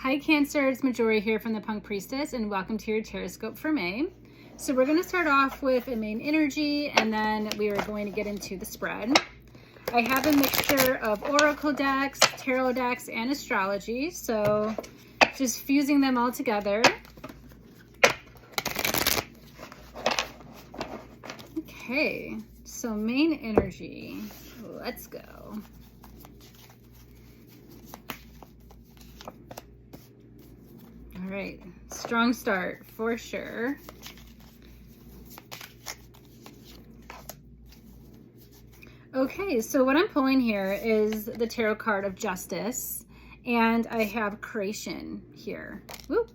Hi Cancer, it's Majori here from the Punk Priestess, and welcome to your Tarotscope for May. So we're going to start off with a main energy, and then we are going to get into the spread. I have a mixture of oracle decks, tarot decks, and astrology, so just fusing them all together. Okay, so main energy, let's go. All right, strong start for sure. Okay, so what I'm pulling here is the tarot card of Justice, and I have creation here. Woo.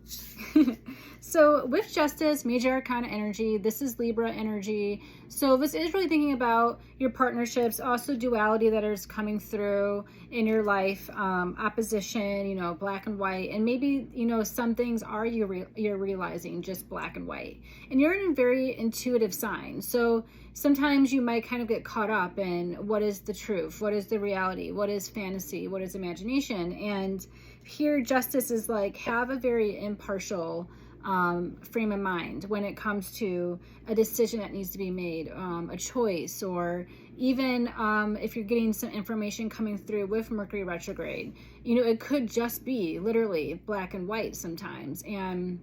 So with Justice, major arcana energy, this is Libra energy. So this is really thinking about your partnerships, also duality that is coming through in your life, opposition, black and white, and maybe, some things are you're realizing just black and white, and you're in a very intuitive sign. So sometimes you might kind of get caught up in what is the truth, what is the reality, what is fantasy, what is imagination. And here Justice is like, have a very impartial frame of mind when it comes to a decision that needs to be made, a choice, or even if you're getting some information coming through with Mercury retrograde, it could just be literally black and white sometimes, and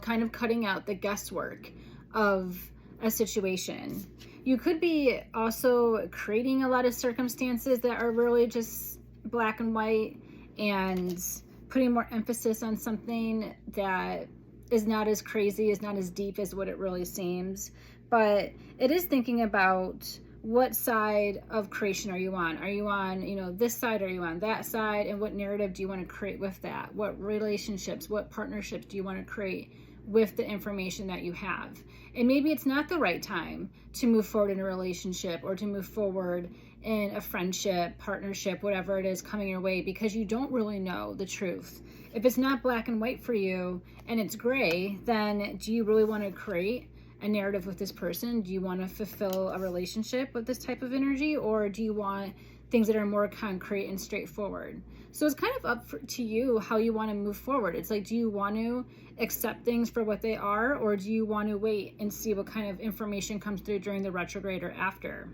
kind of cutting out the guesswork of a situation. You could be also creating a lot of circumstances that are really just black and white, and putting more emphasis on something that is not as crazy, is not as deep as what it really seems. But it is thinking about what side of creation are you on? Are you on, this side? Are you on that side? And what narrative do you want to create with that? What relationships, what partnerships do you want to create with the information that you have? And maybe it's not the right time to move forward in a relationship, or to move forward in a friendship, partnership, whatever it is coming your way, because you don't really know the truth. If it's not black and white for you and it's gray, then do you really want to create a narrative with this person? Do you want to fulfill a relationship with this type of energy, or do you want things that are more concrete and straightforward? So it's kind of up to you how you want to move forward. It's like, do you want to accept things for what they are, or do you want to wait and see what kind of information comes through during the retrograde or after?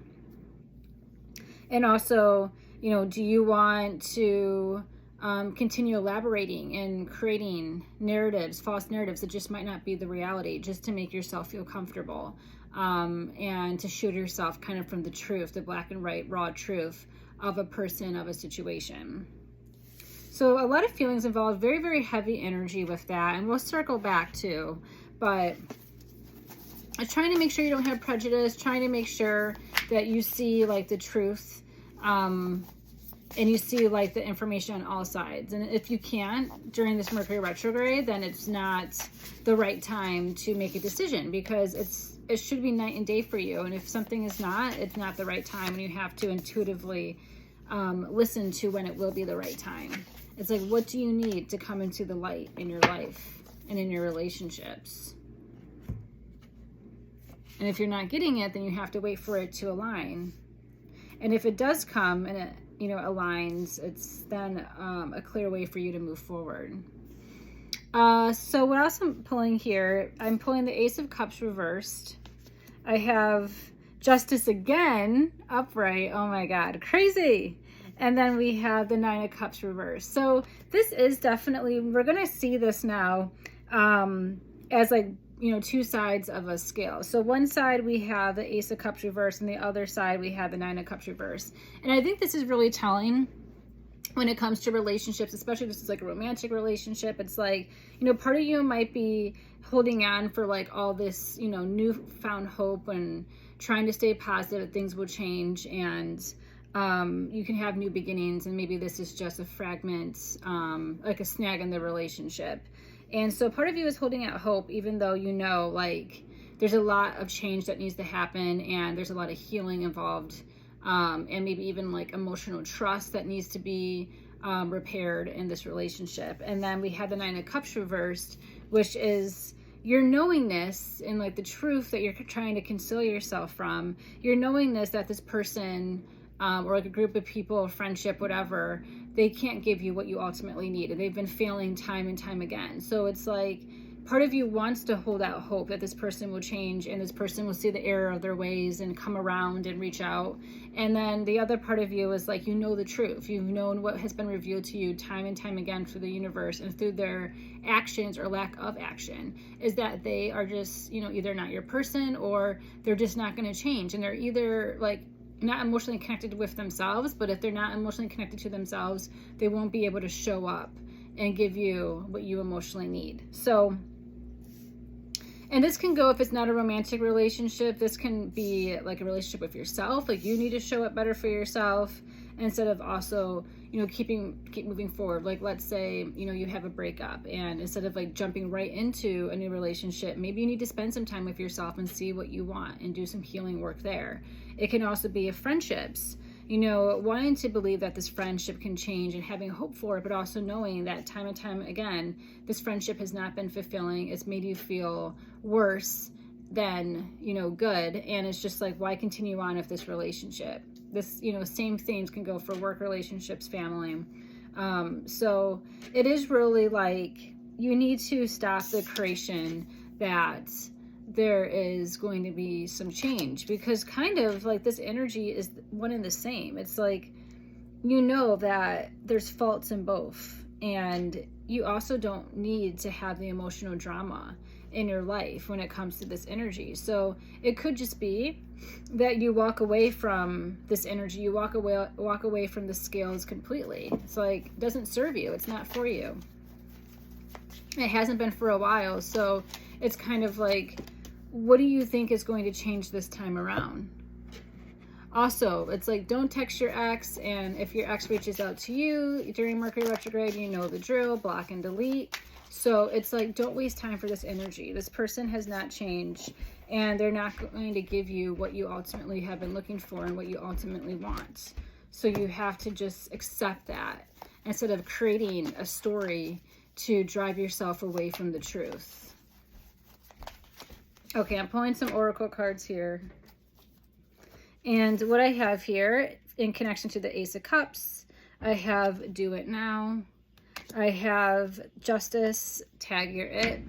And also, do you want to continue elaborating and creating narratives, false narratives that just might not be the reality, just to make yourself feel comfortable, and to shield yourself kind of from the truth, the black and white, raw truth of a person, of a situation. So a lot of feelings involved, very, very heavy energy with that, and we'll circle back too. But I'm trying to make sure you don't have prejudice, trying to make sure that you see like the truth, and you see like the information on all sides. And if you can't during this Mercury retrograde, then it's not the right time to make a decision, because it should be night and day for you. And if something is not, it's not the right time, and you have to intuitively listen to when it will be the right time. It's like, what do you need to come into the light in your life and in your relationships? And if you're not getting it, then you have to wait for it to align. And if it does come and it, aligns, it's then a clear way for you to move forward. So what else I'm pulling here? I'm pulling the Ace of Cups reversed. I have Justice again, upright. Oh my God, crazy. And then we have the Nine of Cups reversed. So this is definitely, we're going to see this now as like, two sides of a scale. So one side we have the Ace of Cups reversed, and the other side we have the Nine of Cups reversed. And I think this is really telling when it comes to relationships, especially if this is like a romantic relationship. It's like, part of you might be holding on for like all this, newfound hope, and trying to stay positive that things will change, and you can have new beginnings, and maybe this is just a fragment, like a snag in the relationship. And so part of you is holding out hope, even though like there's a lot of change that needs to happen, and there's a lot of healing involved, and maybe even like emotional trust that needs to be repaired in this relationship. And then we have the Nine of Cups reversed, which is your knowingness and like the truth that you're trying to conceal yourself from. Your knowingness that this person or like a group of people, friendship, whatever, they can't give you what you ultimately need, and they've been failing time and time again. So it's like part of you wants to hold out hope that this person will change and this person will see the error of their ways and come around and reach out. And then the other part of you is like, you know the truth. You've known what has been revealed to you time and time again through the universe and through their actions or lack of action, is that they are just, you know, either not your person or they're just not going to change. And they're either like not emotionally connected with themselves, but if they're not emotionally connected to themselves, they won't be able to show up and give you what you emotionally need. So, and this can go, if it's not a romantic relationship, this can be like a relationship with yourself. Like you need to show up better for yourself instead of also, you know, keep moving forward. Like let's say, you know, you have a breakup, and instead of like jumping right into a new relationship, maybe you need to spend some time with yourself and see what you want and do some healing work there. It can also be friendships, you know, wanting to believe that this friendship can change and having hope for it, but also knowing that time and time again, this friendship has not been fulfilling. It's made you feel worse than, you know, good. And it's just like, why continue on with this relationship? This, you know, same themes can go for work relationships, family. So it is really like, you need to stop the creation that there is going to be some change, because kind of like this energy is one and the same. It's like, you know that there's faults in both, and you also don't need to have the emotional drama in your life when it comes to this energy. So it could just be that you walk away from this energy, you walk away from the scales completely. It's like, it doesn't serve you, it's not for you. It hasn't been for a while. So it's kind of like, what do you think is going to change this time around? Also, it's like, don't text your ex, and if your ex reaches out to you during Mercury retrograde, you know the drill, block and delete. So it's like, don't waste time for this energy. This person has not changed, and they're not going to give you what you ultimately have been looking for and what you ultimately want. So you have to just accept that instead of creating a story to drive yourself away from the truth. Okay, I'm pulling some oracle cards here. And what I have here in connection to the Ace of Cups, I have Do It Now. I have Justice, Tag Your It.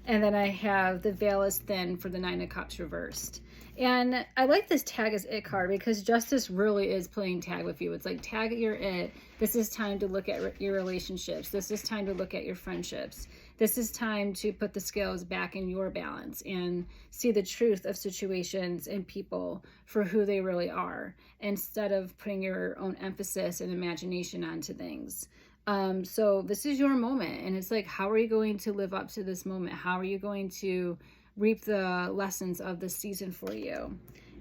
And then I have The Veil is Thin for the Nine of Cups reversed. And I like this Tag as It card because Justice really is playing tag with you. It's like, tag your it. This is time to look at your relationships. This is time to look at your friendships. This is time to put the scales back in your balance and see the truth of situations and people for who they really are, instead of putting your own emphasis and imagination onto things. So this is your moment, and it's like, how are you going to live up to this moment? How are you going to reap the lessons of this season for you?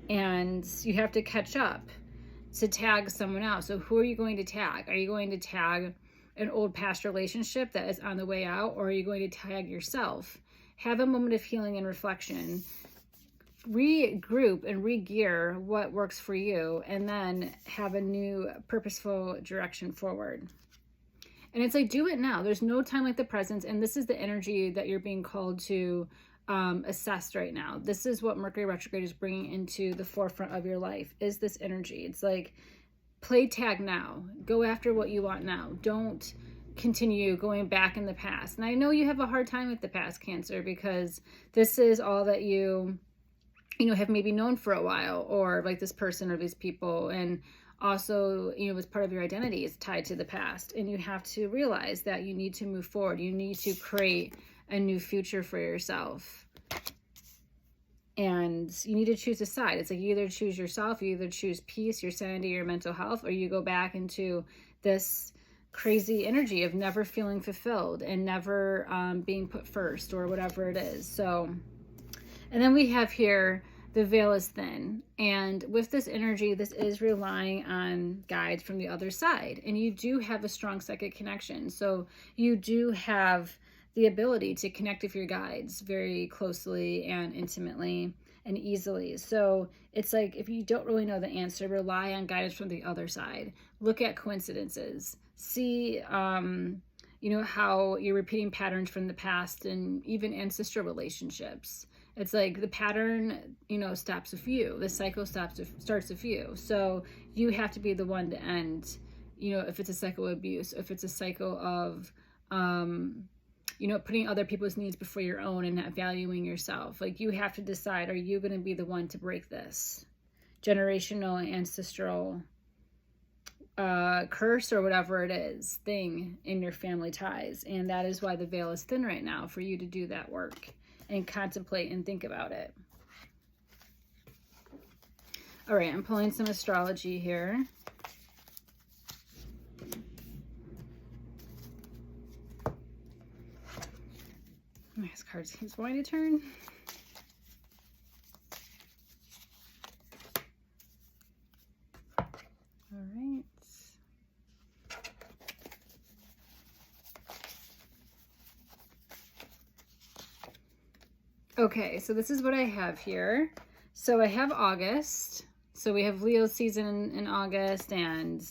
And you have to catch up to tag someone else. So who are you going to tag? Are you going to tag an old past relationship that is on the way out, or are you going to tag yourself? Have a moment of healing and reflection, regroup and re-gear what works for you, and then have a new purposeful direction forward. And it's like, do it now. There's no time like the present, and this is the energy that you're being called to assess right now. This is what Mercury retrograde is bringing into the forefront of your life, is this energy. It's like, play tag now. Go after what you want now. Don't continue going back in the past. And I know you have a hard time with the past, Cancer, because this is all that you know, have maybe known for a while, or like this person or these people. And also, you know, as part of your identity is tied to the past. And you have to realize that you need to move forward. You need to create a new future for yourself. And you need to choose a side. It's like, you either choose yourself, you either choose peace, your sanity, your mental health, or you go back into this crazy energy of never feeling fulfilled and never being put first, or whatever it is. So, and then we have here, the veil is thin. And with this energy, this is relying on guides from the other side. And you do have a strong psychic connection. So you do have the ability to connect with your guides very closely and intimately and easily. So it's like, if you don't really know the answer, rely on guidance from the other side. Look at coincidences. See, you know, how you're repeating patterns from the past, and even ancestral relationships. It's like the pattern, you know, stops with you. The cycle starts with you. So you have to be the one to end you know, if it's a cycle of abuse, if it's a cycle of, you know, putting other people's needs before your own and not valuing yourself. Like, you have to decide, are you going to be the one to break this generational, ancestral curse or whatever it is thing in your family ties? And that is why the veil is thin right now, for you to do that work and contemplate and think about it. All right, I'm pulling some astrology here. This card seems wanting to turn. All right. Okay, so this is what I have here. So I have August. So we have Leo season in August, and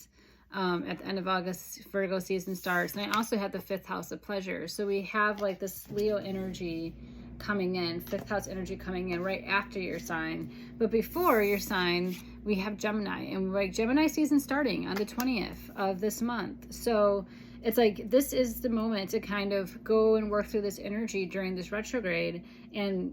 at the end of August, Virgo season starts. And I also have the 5th house of pleasure. So we have like this Leo energy coming in, 5th house energy coming in right after your sign. But before your sign, we have Gemini, and like Gemini season starting on the 20th of this month. So it's like, this is the moment to kind of go and work through this energy during this retrograde. And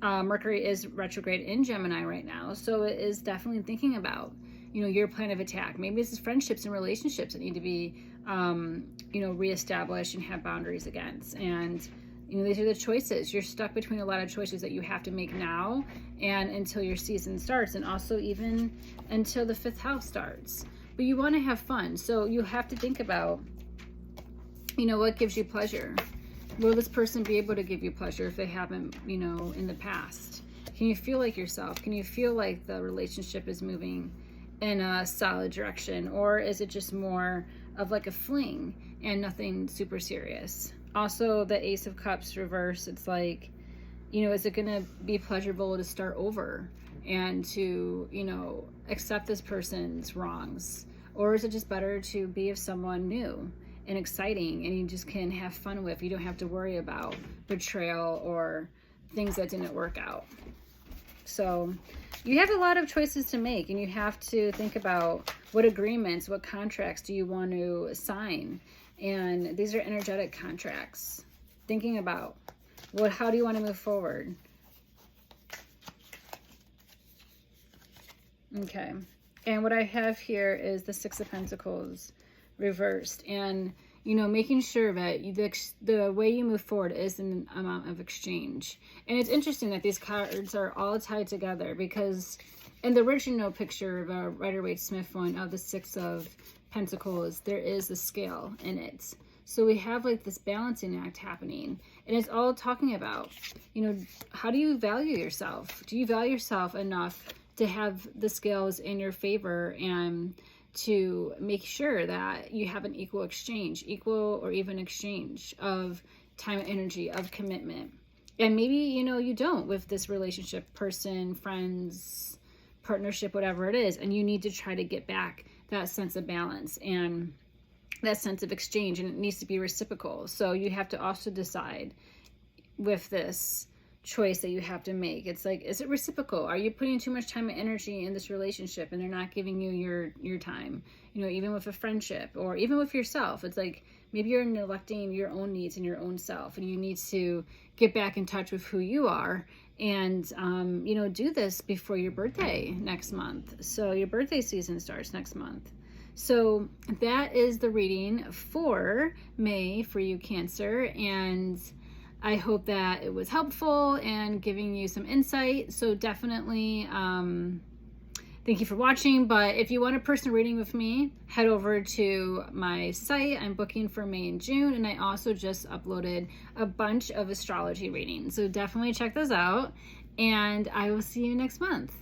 Mercury is retrograde in Gemini right now. So it is definitely thinking about, you know, your plan of attack. Maybe this is friendships and relationships that need to be, you know, reestablished and have boundaries against. And, you know, these are the choices. You're stuck between a lot of choices that you have to make now and until your season starts, and also even until the 5th house starts. But you want to have fun. So you have to think about, you know, what gives you pleasure. Will this person be able to give you pleasure if they haven't, you know, in the past? Can you feel like yourself? Can you feel like the relationship is moving in a solid direction? Or is it just more of like a fling and nothing super serious? Also, the Ace of Cups reverse, it's like, you know, is it going to be pleasurable to start over and to, you know, accept this person's wrongs? Or is it just better to be with someone new and exciting and you just can have fun with? You don't have to worry about betrayal or things that didn't work out. So you have a lot of choices to make, and you have to think about what agreements, what contracts do you want to sign. And these are energetic contracts. Thinking about how do you want to move forward? Okay. And what I have here is the 6 of Pentacles reversed, and, you know, making sure that the way you move forward is an amount of exchange. And it's interesting that these cards are all tied together, because in the original picture, the Rider-Waite-Smith one of the 6 of Pentacles, there is a scale in it. So we have like this balancing act happening, and it's all talking about, you know, how do you value yourself? Do you value yourself enough to have the scales in your favor and to make sure that you have an equal exchange, equal or even exchange of time and energy, of commitment? And maybe, you know, you don't with this relationship, person, friends, partnership, whatever it is, and you need to try to get back that sense of balance and that sense of exchange, and it needs to be reciprocal. So you have to also decide with this choice that you have to make. It's like, is it reciprocal? Are you putting too much time and energy in this relationship and they're not giving you your time? You know, even with a friendship or even with yourself, it's like maybe you're neglecting your own needs and your own self, and you need to get back in touch with who you are and, you know, do this before your birthday next month. So your birthday season starts next month. So that is the reading for May for you, Cancer, and I hope that it was helpful and giving you some insight. So definitely thank you for watching. But if you want a personal reading with me, head over to my site. I'm booking for May and June, and I also just uploaded a bunch of astrology readings. So definitely check those out, and I will see you next month.